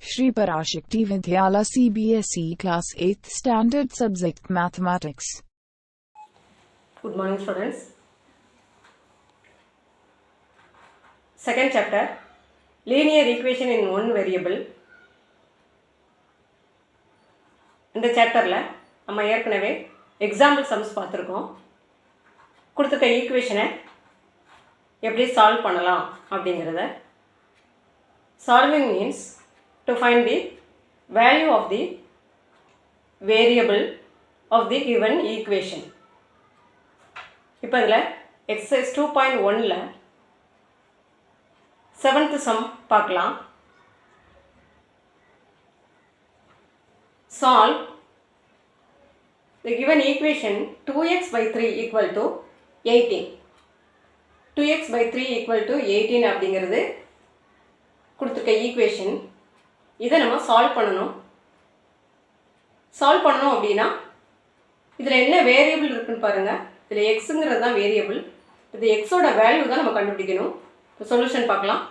Shri Parashakti Vidyala CBSE Class 8th Standard Subject Mathematics. Good morning students. Second chapter, linear equation in one variable. இந்த சாப்டரில் நம்ம ஏற்கனவே example sums பார்த்துருக்கோம். கொடுத்துருக்க ஈக்குவேஷனை எப்படி சால்வ் பண்ணலாம் அப்படிங்கிறத. Solving means to find the value of the variable of the given equation. இப்போ இதில் exercise 2.1ல் 7th sum பார்க்கலாம். Solve the given equation 2x by 3 equal to 18. 2x by 3 equal to 18 அப்படிங்கிறது கொடுத்துருக்க ஈக்குவேஷன். இதை நம்ம சால்வ் பண்ணணும். சால்வ் பண்ணணும் அப்படின்னா இதில் என்ன வேரியபிள் இருக்குன்னு பாருங்கள். இதில் எக்ஸுங்கிறது தான் வேரியபிள். இது எக்ஸோட வேல்யூ தான் நம்ம கண்டுபிடிக்கணும். இப்போ சொல்யூஷன் பார்க்கலாம்.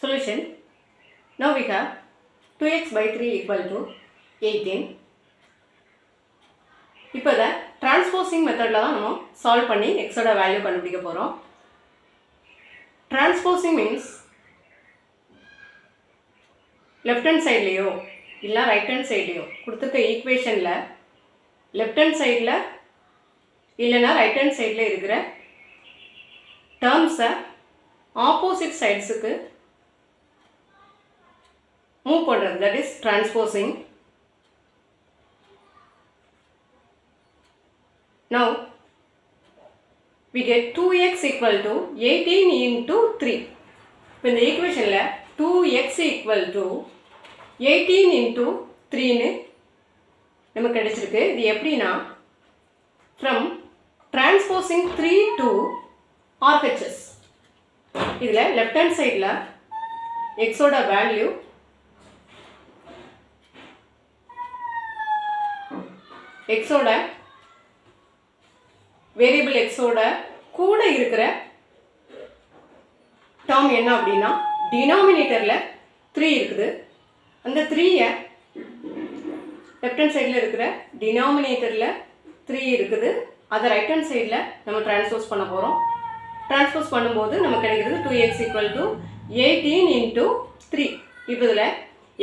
Solution. Now we have 2x by 3 equal to 18. இப்போ இதை டிரான்ஸ்போசிங் மெத்தடில் தான் நம்ம சால்வ் பண்ணி எக்ஸோட வேல்யூ கண்டுபிடிக்க போகிறோம். டிரான்ஸ்போசிங் மீன்ஸ் லெஃப்ட் ஹேண்ட் சைட்லேயோ இல்லை ரைட் ஹேண்ட் சைட்லேயோ கொடுத்துருக்க ஈக்குவேஷனில் லெஃப்ட் ஹேண்ட் சைடில் இல்லைன்னா ரைட் ஹேண்ட் சைடில் இருக்கிற டேர்ம்ஸை ஆப்போசிட் சைட்ஸுக்கு மூவ் பண்ணுறது, that is transposing. Now we get 2x equal to 18 into 3. இப்போ இந்த ஈக்குவேஷனில் 2x equal to 18 into 3ன்னு நமக்கு கிடைச்சிருக்கு. இது எப்படின்னா ஃப்ரம் டிரான்ஸ்போசிங் 3 to RHS. இதில் லெஃப்ட் ஹேண்ட் சைடில் எக்ஸோட வேல்யூ எக்ஸோட வேரியபிள் எக்ஸோட கூட இருக்கிற டேர்ம் என்ன அப்படின்னா டினாமினேட்டரில் 3 இருக்குது. அந்த 3யை லெஃப்ட் ஹேண்ட் சைடில் இருக்கிற டினாமினேட்டரில் 3 இருக்குது. அதை ரைட் ஹேண்ட் சைடில் நம்ம டிரான்ஸ்போஸ் பண்ண போகிறோம். டிரான்ஸ்போஸ் பண்ணும்போது நமக்கு கிடைக்கிறது 2x ஈக்குவல் டு 18 இன்ட்டு 3. இப்போ இதில்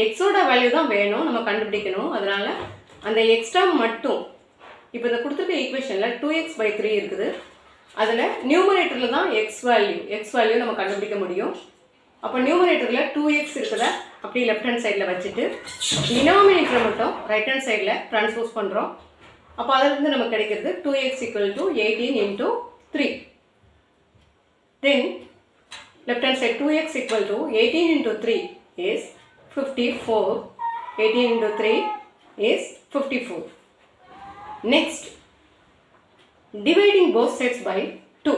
எக்ஸோட வேல்யூ தான் வேணும், நம்ம கண்டுபிடிக்கணும். அதனால் அந்த எக்ஸ் டேர்ம் மட்டும் இப்போ இந்த கொடுத்துருக்க ஈக்குவேஷனில் 2x by 3 இருக்குது. அதில் நியூமரேட்டரில் தான் எக்ஸ் வேல்யூ நம்ம கண்டுபிடிக்க முடியும். அப்போ நியூமரேட்டரில் 2x இருக்கிற அப்படி லெஃப்ட் ஹேண்ட் சைடில் வச்சுட்டு டினாமினேட்டரை மட்டும் ரைட் ஹேண்ட் சைடில் ட்ரான்ஸ்போஸ் பண்ணுறோம். அப்போ அதிலிருந்து நமக்கு கிடைக்கிறது 2x equal to 18 into 3. Then left hand side 2x equal to 18 into 3 is 54. 18 into 3 is 54. Next, dividing both sides by 2.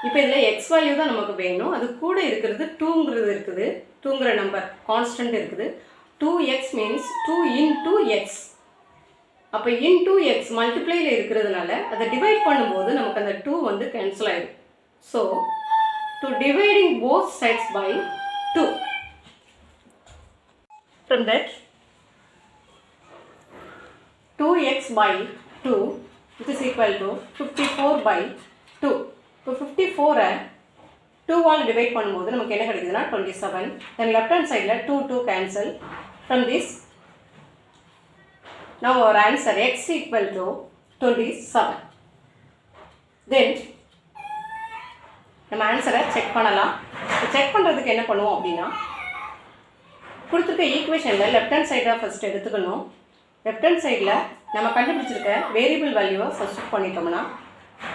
இப்போ இதில் எக்ஸ் வேல்யூ தான் நமக்கு வேணும். அது கூட இருக்கிறது 2ங்கிறது இருக்குது. 2ங்கிற நம்பர் கான்ஸ்டன்ட் இருக்குது. 2x means 2 into x. அப்போ இன்டூ எக்ஸ் மல்டிப்ளையில் இருக்கிறதுனால அதை டிவைட் பண்ணும்போது நமக்கு அந்த 2 வந்து கேன்சல் ஆகிடும். So to dividing both sides by 2. From that 2x by 2 which is equal to 54 by 2. இப்போ 54-ஐ 2ஆல் டிவைட் பண்ணும்போது நமக்கு என்ன கிடைக்குதுன்னா 27. தென் லெஃப்ட் ஹேண்ட் சைடில் 2 cancel. From this now our answer x equal to 27. Then நம்ம ஆன்சரை செக் பண்ணலாம். செக் பண்ணுறதுக்கு என்ன பண்ணுவோம் அப்படின்னா கொடுத்துருக்க ஈக்குவேஷனில் லெஃப்ட் ஹேண்ட் சைடாக ஃபஸ்ட் எடுத்துக்கணும். லெஃப்ட் ஹேண்ட் சைடில் நம்ம கண்டுபிடிச்சிருக்க வேரியபிள் வேல்யூவை சப்ஸ்டிட் பண்ணிட்டோம்னா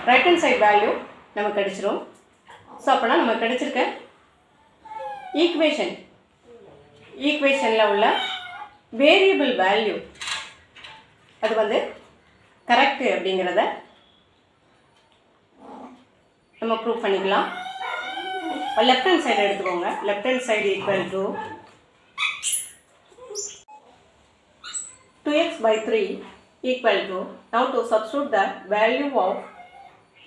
ரைட் ஹேண்ட் சைட் வேல்யூ நமக்கு கிடைச்சிரும். ஸோ அப்போனா நமக்கு கிடைச்சிருக்க ஈக்குவேஷனில் உள்ள வேரியபிள் வேல்யூ அது வந்து கரெக்டு அப்படிங்கிறத நம்ம ப்ரூவ் பண்ணிக்கலாம். லெஃப்ட் ஹேண்ட் சைடு எடுத்துக்கோங்க. Left hand side equal to 2x by 3 equal to, now to substitute the value of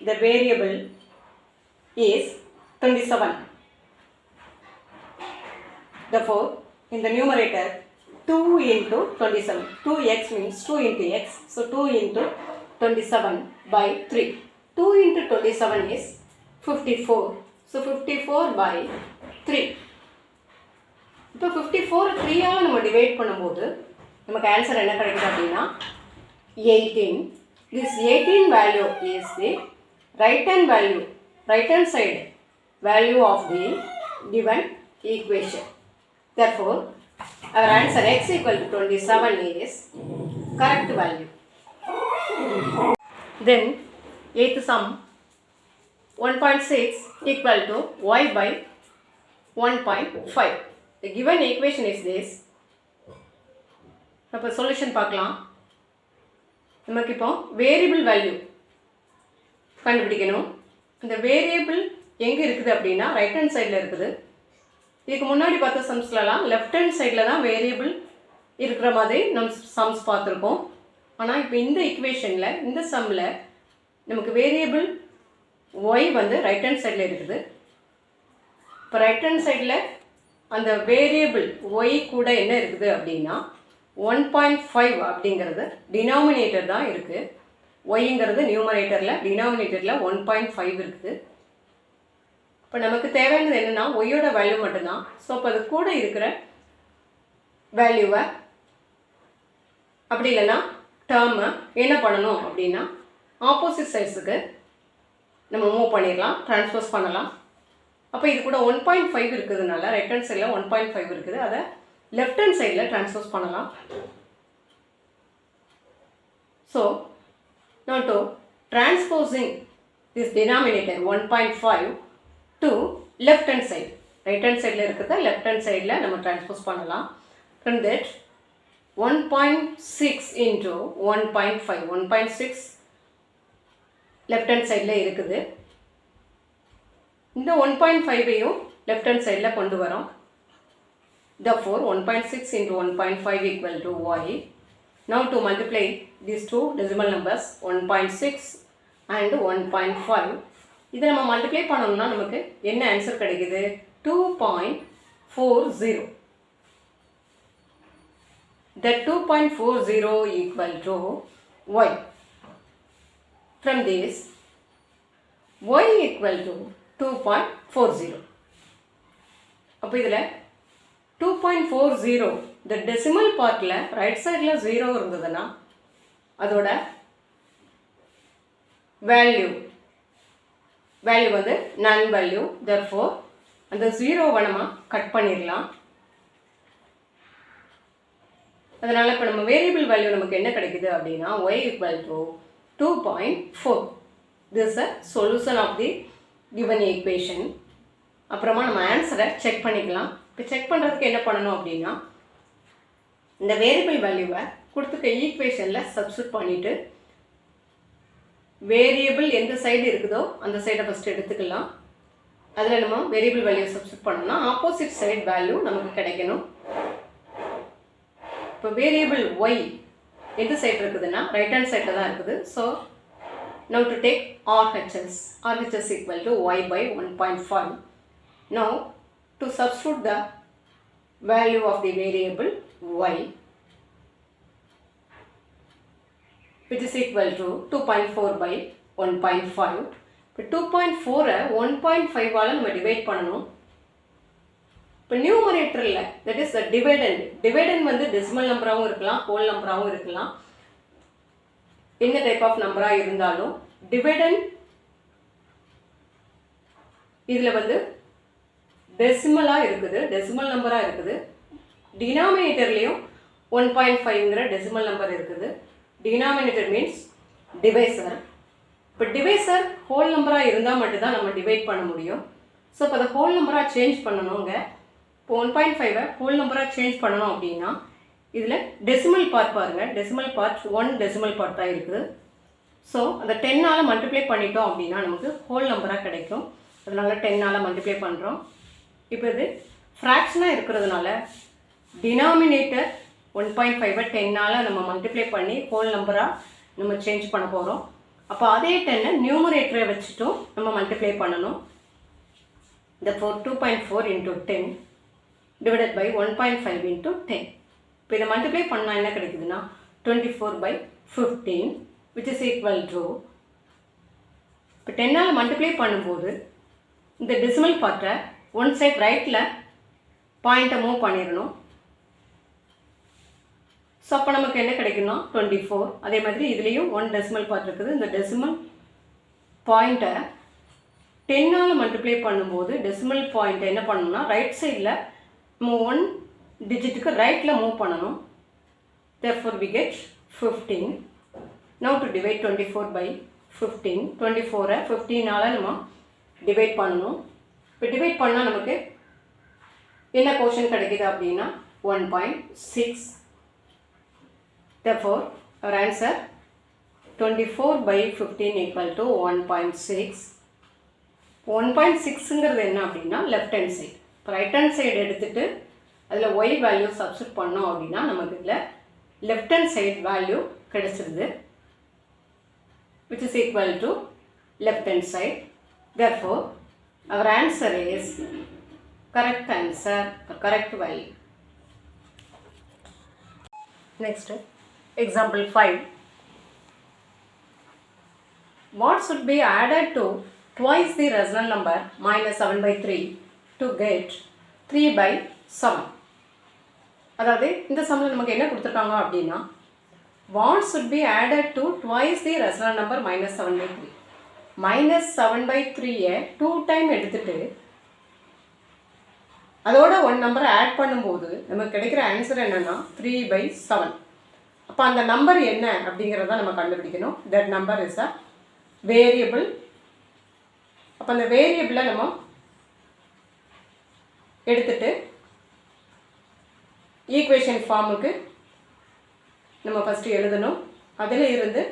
the variable is 27. Therefore, in the numerator, 2 into 27. 2x means 2 into x. So, 2 into 27 by 3. 2 into 27 is 54. So, 54 by 3. இப்போ 54 3ஆல் நம்ம divide பண்ணும்போது நமக்கு answer என்ன கிடைக்குது அப்படின்னா 18. This 18 value is the right hand side value of the given equation. Therefore, our answer x equal to 27 is correct value. Then 8th sum, 1.6 equal to y by 1.5. The given equation is this. இப்போ solution பார்க்கலாம். நமக்கு இப்போ variable value கண்டுபிடிக்கணும். இந்த variable எங்கே இருக்குது அப்படின்னா right hand சைடில் இருக்குது. இதுக்கு முன்னாடி பார்த்த சம்ஸ்லலாம் லெஃப்ட் ஹேண்ட் சைடில் தான் வேரியபிள் இருக்கிற மாதிரி நம்ம சம்ஸ் பார்த்துருக்கோம். ஆனால் இப்போ இந்த ஈக்குவேஷனில் இந்த சம்மில் நமக்கு வேரியபிள் ஒய் வந்து ரைட் ஹேண்ட் சைடில் இருக்குது. இப்போ ரைட் ஹேண்ட் சைடில் அந்த வேரியபிள் ஒய் கூட என்ன இருக்குது அப்படின்னா 1.5 அப்படிங்கிறது டினாமினேட்டர் தான் இருக்குது. ஒய்ங்கிறது நியூமரேட்டரில், டினாமினேட்டரில் 1.5 இருக்குது. இப்போ நமக்கு தேவையானது என்னென்னா ஒய்யோட வேல்யூ மட்டும்தான். ஸோ அப்போ அது கூட இருக்கிற வேல்யூவை அப்படி இல்லைன்னா டேர்மை என்ன பண்ணணும் அப்படின்னா ஆப்போசிட் சைட்ஸுக்கு நம்ம மூவ் பண்ணிடலாம், ட்ரான்ஸ்போஸ் பண்ணலாம். அப்போ இது கூட 1.5 இருக்குதுனால ரைட் ஹேண்ட் சைடில் 1.5 இருக்குது, அதை லெஃப்ட் ஹேண்ட் சைடில் ட்ரான்ஸ்போஸ் பண்ணலாம். So now to transposing this denominator 1.5 to left hand side, right hand sideல இருக்கிறத left hand sideல நம்ம transpose பண்ணலாம். From that 1.6 into 1.5, 1.6 left hand sideல இருக்குது. இந்த 1.5ஐயும் left hand sideல கொண்டு வரோம். Therefore 1.6 into 1.5 equal to y. Now to multiply these two decimal numbers 1.6 and 1.5, இதை நம்ம multiply பண்ணோம்னா நமக்கு என்ன ஆன்சர் கிடைக்குது? 2.40. That 2.40 equal to y. From this y equal to 2.40. அப்போ இதில் 2.40 இந்த டெசிமல் பார்ட்டில் ரைட் சைடில் 0 இருந்ததுன்னா அதோட வேல்யூ வந்து நல் வேல்யூ. therefore அந்த 0வை நம்ம கட் பண்ணிடலாம். அதனால் இப்போ நம்ம வேரியபிள் வேல்யூ நமக்கு என்ன கிடைக்குது அப்படின்னா y equal to 2.4. this is a solution of the given equation. அப்புறமா நம்ம ஆன்சரை செக் பண்ணிக்கலாம். இப்போ செக் பண்ணுறதுக்கு என்ன பண்ணணும் அப்படின்னா இந்த வேரியபிள் வேல்யூவை கொடுத்துக்க ஈக்குவேஷனில் சப்ஸ்டிட்யூட் பண்ணிவிட்டு வேரியபிள் எந்த சைடு இருக்குதோ அந்த சைடை ஃபஸ்ட்டு எடுத்துக்கலாம். அதில் நம்ம வேரியபிள் வேல்யூ சப்ஸ்டிட்யூட் பண்ணோம்னா ஆப்போசிட் சைடு வேல்யூ நமக்கு கிடைக்கணும். இப்போ வேரியபிள் ஒய் எந்த சைடு இருக்குதுன்னா ரைட் ஹேண்ட் சைடில் தான் இருக்குது. So now to take RHS equal to y by 1.5. now to substitute the value of the variable y, which is equal to 2.4 by 1.5. இப்போ 2.4 1.5 all நம்ம டிவைட் பண்ணணும். இப்போ நியூமரேட்டரில் தட் இஸ் டிவைடண்ட் வந்து டெசிமல் நம்பராகவும் இருக்கலாம், ஹோல் நம்பராகவும் இருக்கலாம். என்ன டைப் ஆஃப் நம்பராக இருந்தாலும் டிவைடண்ட் இதில் வந்து டெசிமலாக இருக்குது, டெசிமல் நம்பராக இருக்குது. டினாமினேட்டர்லேயும் 1.5ங்கிற டெசிமல் நம்பர் இருக்குது. Denominator means divisor. இப்போ டிவைசர் ஹோல் நம்பராக இருந்தால் மட்டும்தான் நம்ம டிவைட் பண்ண முடியும். ஸோ இப்போ அதை ஹோல் நம்பராக சேஞ்ச் பண்ணணுங்க. இப்போ 1.5ஐ ஹோல் நம்பராக சேஞ்ச் பண்ணணும் அப்படின்னா இதில் டெசிமல் பார்ட் பாருங்கள், டெசிமல் பார்ட் 1 டெசிமல் பார்ட் தான் இருக்குது. ஸோ அந்த 10ஆல் மல்டிப்ளை பண்ணிட்டோம் அப்படின்னா நமக்கு ஹோல் நம்பராக கிடைக்கும். அதனால் 10ஆல் மல்டிப்ளை பண்ணுறோம். இப்போ இது ஃப்ராக்ஷனாக இருக்கிறதுனால டினாமினேட்டர் 1.5ஐ 10ஆல் நம்ம மல்டிப்ளை பண்ணி ஹோல் நம்பராக நம்ம சேஞ்ச் பண்ண போகிறோம். அப்போ அதே 10 நியூமரேட்டரை வச்சுட்டும் நம்ம மல்டிப்ளை பண்ணணும். therefore 2.4 into 10 divided by 1.5 into 10. இப்போ இதை மல்டிப்ளை பண்ணால் என்ன கிடைக்குதுன்னா 24/15 which is equal to, இப்போ 10ஆல் மல்டிப்ளை பண்ணும்போது இந்த டெசிமல் பார்ட்டை ஒன் சைட் ரைட்டில் பாயிண்ட்டை மூவ் பண்ணிடணும். ஸோ அப்போ நமக்கு என்ன கிடைக்குன்னா 24. அதே மாதிரி இதுலேயும் ஒன் டெசிமல் பார்ட் இருக்குது. இந்த டெசிமல் பாயிண்ட்டை 10ஆல் மல்டிப்ளை பண்ணும்போது டெசிமல் பாயிண்ட்டை என்ன பண்ணணும்னா ரைட் சைடில் நம்ம ஒன் டிஜிட்டுக்கு ரைட்டில் மூவ் பண்ணணும். therefore we get 15. now to divide 24/15. 24 15ஆல் நம்ம டிவைட் பண்ணணும். இப்போ டிவைட் பண்ணால் நமக்கு என்ன போர்ஷன் கிடைக்குது அப்படின்னா 1.6. therefore our answer 24/15 equal to 1.6. 1.6ங்கிறது என்ன அப்படின்னா லெஃப்ட் ஹேண்ட் சைடு. இப்போ ரைட் ஹேண்ட் சைடு எடுத்துகிட்டு அதில் ஒய் வேல்யூ சப்ஸ்டிட் பண்ணோம் அப்படின்னா நமக்கு இதில் லெஃப்ட் ஹேண்ட் சைடு வேல்யூ கிடைச்சிருது which is equal to left hand side. therefore our answer is correct answer, correct value. Next, example 5. What should be added to twice the rational number minus 7/3 to get 3/7? அதாவது இந்த சம்மில் நமக்கு என்ன கொடுத்துருக்காங்க அப்படின்னா what should be added to twice the rational number minus 7/3. minus 7/3 2 time எடுத்துட்டு அதோட one நம்பரை ஆட் பண்ணும்போது நமக்கு கிடைக்கிற ஆன்சர் என்னென்னா 3/7. அப்போ அந்த நம்பர் என்ன அப்படிங்கிறத நம்ம கண்டுபிடிக்கணும். That number is a variable. அப்போ அந்த வேரியபிளை நம்ம எடுத்துட்டு ஈக்குவேஷன் ஃபார்முக்கு நம்ம ஃபஸ்ட்டு எழுதணும். அதில் இருந்து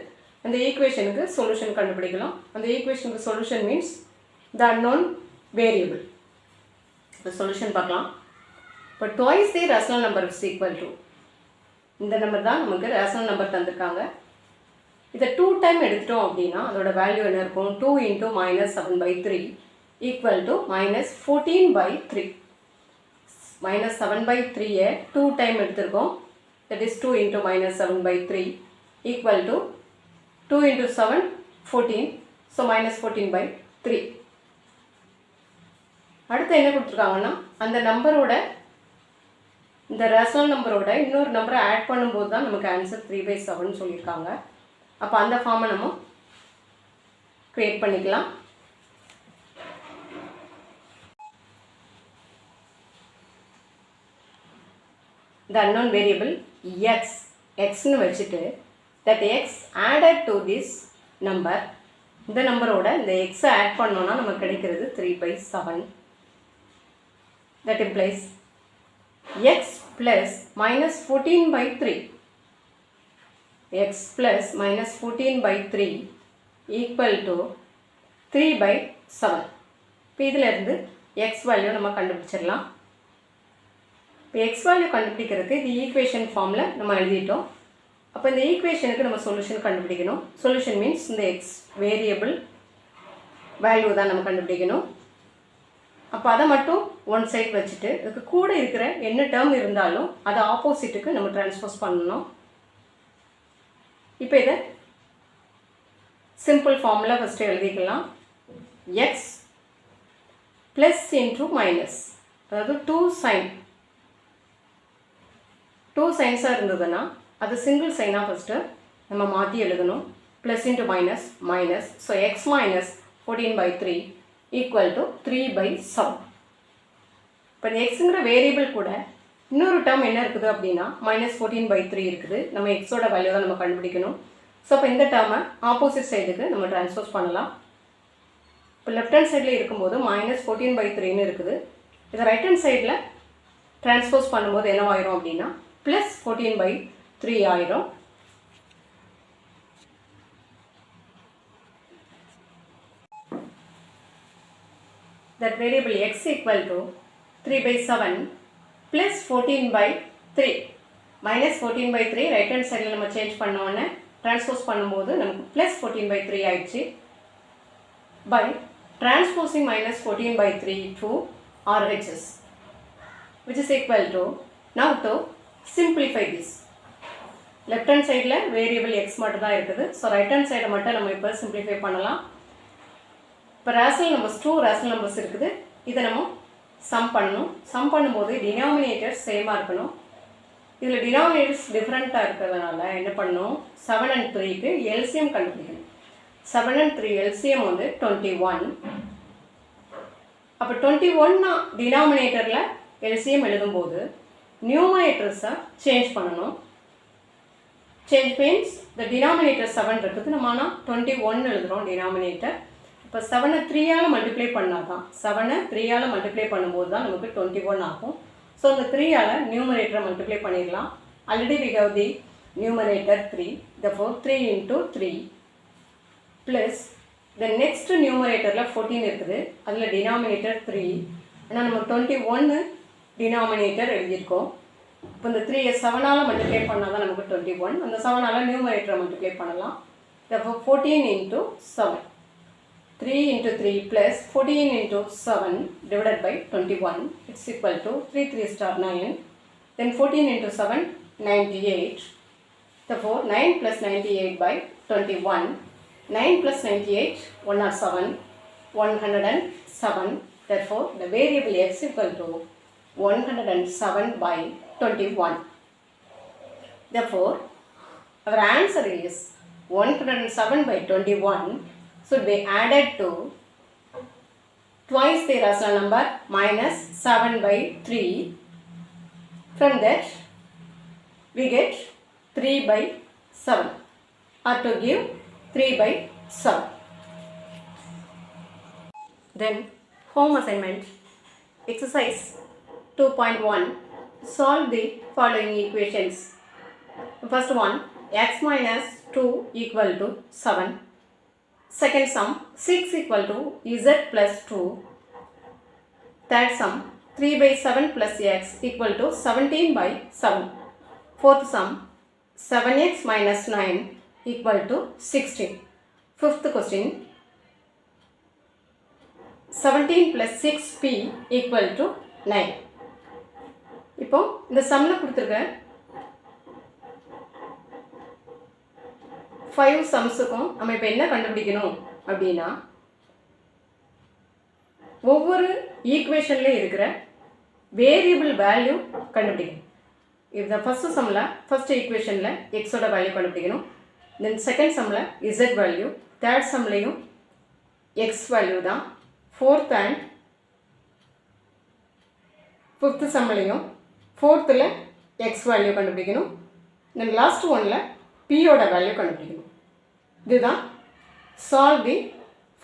அந்த ஈக்குவேஷனுக்கு சொல்யூஷன் கண்டுபிடிக்கலாம். அந்த ஈக்குவேஷனுக்கு solution means the unknown variable. இப்போ சொல்யூஷன் பார்க்கலாம். இப்போ twice the rational number is equal to, இந்த நம்பர் தான் நமக்கு ரேஷனல் நம்பர் தந்திருக்காங்க. இதை 2 டைம் எடுத்துட்டோம் அப்படின்னா அதோட வேல்யூ என்ன இருக்கும்? 2 into minus 7/3 equal to minus 14/3. minus 7/3 2 time எடுத்திருக்கோம். that is 2 into minus 7/3 equal to 2 into 7 14. so minus 14/3. அடுத்து என்ன கொடுத்துருக்காங்கன்னா அந்த நம்பரோட இந்த ரேஷனல் நம்பரோட இன்னொரு நம்பரை ஆட் பண்ணும்போது தான் நமக்கு ஆன்சர் 3/7 சொல்லியிருக்காங்க. அப்போ அந்த ஃபார்மை நம்ம க்ரியேட் பண்ணிக்கலாம். the unknown variable xன்னு வச்சுட்டு that x added to this number, இந்த நம்பரோட இந்த எக்ஸை ஆட் பண்ணோன்னா நமக்கு கிடைக்கிறது 3/7. that implies x plus minus 14/3. x plus minus 14/3 equal to 3/7. இப்போ இதில் இருந்து x வேல்யூ நம்ம கண்டுபிடிச்சிடலாம். இப்போ x வேல்யூ கண்டுபிடிக்கிறதுக்கு இது ஈக்குவேஷன் ஃபார்மில் நம்ம எழுதிட்டோம். அப்போ இந்த ஈக்குவேஷனுக்கு நம்ம சொல்யூஷன் கண்டுபிடிக்கணும். சொல்யூஷன் மீன்ஸ் இந்த எக்ஸ் வேரியபிள் வேல்யூ தான் நம்ம கண்டுபிடிக்கணும். அப்போ அதை மட்டும் ஒன் சைட் வச்சுட்டு இதுக்கு கூட இருக்கிற என்ன டேர்ம் இருந்தாலும் அதை ஆப்போசிட்டுக்கு நம்ம ட்ரான்ஸ்போஸ் பண்ணணும். இப்போ இதை சிம்பிள் ஃபார்முலா ஃபஸ்ட்டு எழுதிக்கலாம். எக்ஸ் ப்ளஸ் இன்ட்ரு மைனஸ், அதாவது 2 சைன்ஸாக இருந்ததுன்னா அது சிங்கிள் சைனாக ஃபஸ்ட்டு நம்ம மாற்றி எழுதணும். Plus into minus minus. So X minus 14/3 equal to 3/7. இப்போ இந்த எக்ஸுங்கிற வேரியபிள் கூட இன்னொரு டேர்ம் என்ன இருக்குது அப்படின்னா minus 14/3 இருக்குது. நம்ம எக்ஸோட வேல்யூ தான் நம்ம கண்டுபிடிக்கணும். ஸோ அப்போ இந்த டேர்மை ஆப்போசிட் சைடுக்கு நம்ம ட்ரான்ஸ்போஸ் பண்ணலாம். இப்போ லெஃப்ட் ஹேண்ட் சைடில் இருக்கும்போது minus 14/3ன்னு இருக்குது. இதை ரைட் ஹேண்ட் சைடில் ட்ரான்ஸ்போஸ் பண்ணும்போது என்னவாயிரும் அப்படின்னா ப்ளஸ் 14/3 ஆயிரும். that variable x equal to 3/7 plus 14/3 minus 14/3 right hand side நம்ம சேஞ்ச் பண்ணோன்னே டிரான்ஸ்போஸ் பண்ணும்போது நமக்கு ப்ளஸ் 14/3 ஆயிடுச்சு. By transposing minus 14/3 to RHS, which is equal to, now to simplify this. Left hand சைடில் வேரியபிள் எக்ஸ் மட்டும் தான் இருக்குது. ஸோ ரைட் ஹேண்ட் சைடை மட்டும் நம்ம இப்போ சிம்பிளிஃபை பண்ணலாம். இப்போ ரேஷனல் நம்பர்ஸ் 2 ரேஷனல் நம்பர்ஸ் இருக்குது. இதை நம்ம சம் பண்ணணும். சம் பண்ணும்போது டினாமினேட்டர்ஸ் சேமாக இருக்கணும். இதில் டினாமினேட்டர்ஸ் டிஃப்ரெண்ட்டாக இருக்கிறதுனால என்ன பண்ணணும், 7 and 3க்கு எல்சிஎம் கண்டுபிடிக்கணும். 7 and 3 எல்சிஎம் வந்து 21. அப்போ 21 டினாமினேட்டரில் எல்சிஎம் எழுதும்போது நியூமரேட்டர்ஸை சேஞ்ச் பண்ணணும். சேஞ்ச் மீன்ஸ் த டினாமினேட்டர் 7 இருக்குது, நம்ம ஆனால் 21 எழுதுகிறோம் டினாமினேட்டர். இப்போ 7-ஐ 3ஆல் மல்டிப்ளை பண்ணால் தான், 7-ஐ 3ஆல் மல்டிப்ளை பண்ணும்போது தான் நமக்கு 21 ஆகும். ஸோ அந்த 3ஆல் நியூமரேட்டரை மல்டிப்ளை பண்ணிடலாம். Already we have the numerator 3, therefore 3 into 3 plus the next நியூமரேட்டரில் 14 இருக்குது, அதில் டினாமினேட்டர் 3. ஆனால் நம்ம 21 டினாமினேட்டர் எழுதியிருக்கோம். இப்போ இந்த 3ஐ 7ஆல் மல்டிப்ளை பண்ணால் தான் நமக்கு 21. அந்த 7ஆல் நியூமரேட்டரை மல்டிப்ளை பண்ணலாம். therefore 14 into 7, 3 into 3 plus 14 into 7 divided by 21, it's equal to 3 3 star 9. Then 14 into 7, 98. Therefore 9 plus 98 by 21. 9 plus 98, 107, 107. Therefore the variable x equal to 107 by 21. Therefore our answer is 107 by 21 should be added to twice the rational number minus 7 by 3. From that we get 3 by 7, or to give 3 by 7. Then home assignment exercise 2.1, solve the following equations. First one, x minus 2 equal to 7. Second sum, 6 equal to z plus 2. Third sum, 3 by 7 plus x equal to 17 by 7. Fourth sum, 7x minus 9 equal to 16. Fifth question, 17 plus 6p equal to 9. இப்போ இந்த சம்மில் கொடுத்துருக்க 5 சம்ஸுக்கும் நம்ம இப்போ என்ன கண்டுபிடிக்கணும் அப்படின்னா, ஒவ்வொரு ஈக்குவேஷன்லேயும் இருக்கிற வேரியபிள் வேல்யூ கண்டுபிடிக்கணும். இந்த ஃபஸ்ட்டு சம்மில் ஃபஸ்ட் ஈக்குவேஷனில் எக்ஸோட வேல்யூ கண்டுபிடிக்கணும். தென் செகண்ட் சம்மில் இசட் வேல்யூ, தேர்ட் சம்லேயும் எக்ஸ் வேல்யூ தான். ஃபோர்த் அண்ட் ஃபிஃப்த்து சம்லேயும் ஃபோர்த்தில் எக்ஸ் வேல்யூ கண்டுபிடிக்கணும். தென் லாஸ்ட் ஒனில் பியோட வேல்யூ கண்டுபிடிக்கணும். இதுதான் solve the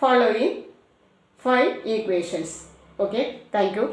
following 5 equations. Okay, thank you.